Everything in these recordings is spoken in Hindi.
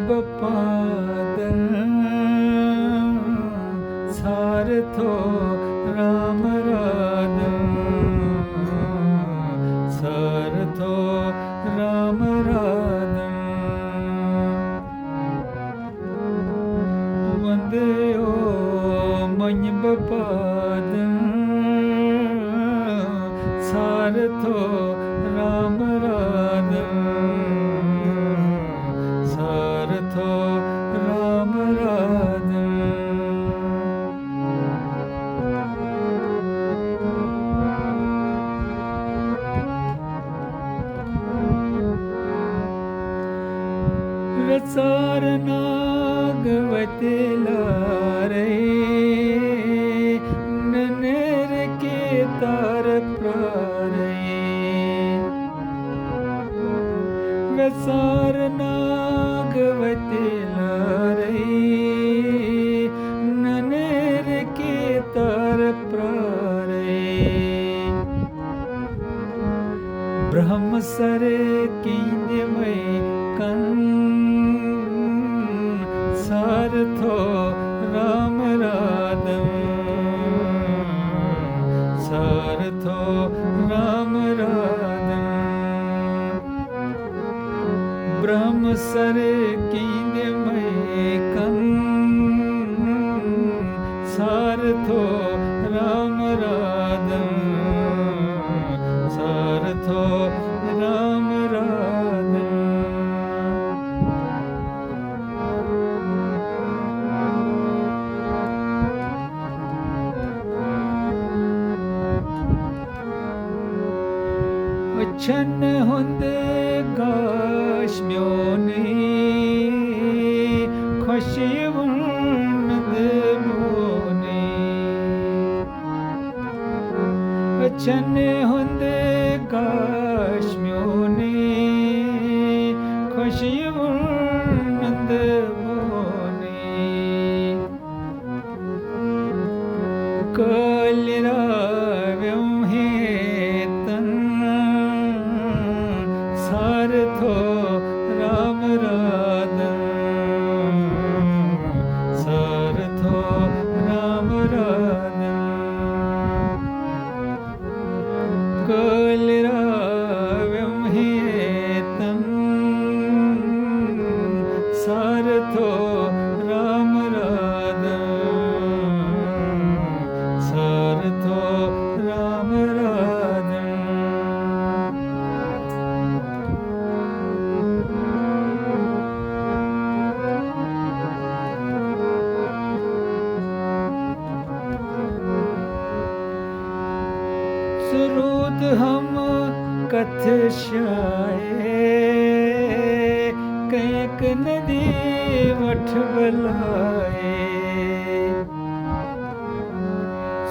बपादन सारथो राम राधन सारथो राम राधन वंदयो मन बपादन सारथो राम राधन सारथो राम राधन रसार नागवते लारे ननेर के तार प्रारे रसार नागवते लारे ननेर के तार प्रारे ब्रह्म सरे कींदे में कन सारथो राम राधन सारथो राम राधन ब्रह्म सरे कींदे में कन सारथो राम राधन सारथो राम राधन छन हुंदे गाश म्योने खुशी वुंद मोने छन हुंदे गाश म्योने खुशी वुंद मोने कलिराव्यम हेतन सारथो राम राधन सारथो राम राधन कलिराव्यम हेतन सारथो राम राधन सारथो राम राधन सुरूद हम कथ शाये कैक नदी वठ बलाए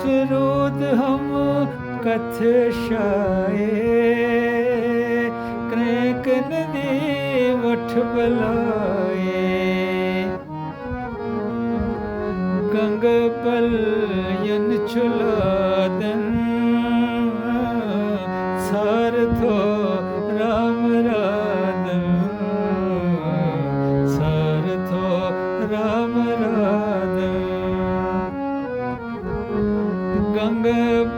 सुरूद हम कथ शाये कैक नदी वठ बलाए गंग पल यन चुलादन सारथो राम राधन सारथो राम राधन गंग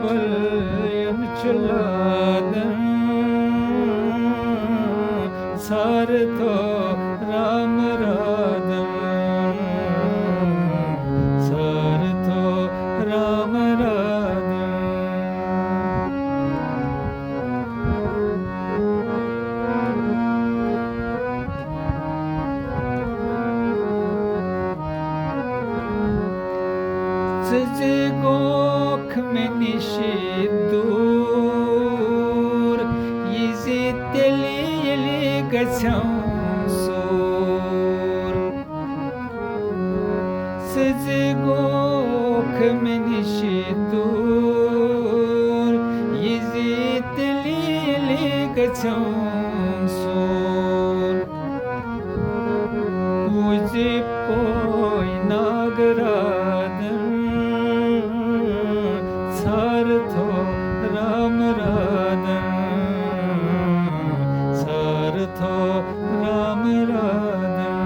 पलयन चुलादन सारथो राम राधन सारथो राम राधन सजे गोख में निषेधूर ये तेली यली गछम सूर सजे गोख में निषेधूर ये तेली यली गछम सूर मुझे पोई नागराधन सारथो राम राधन सारथो राम राधन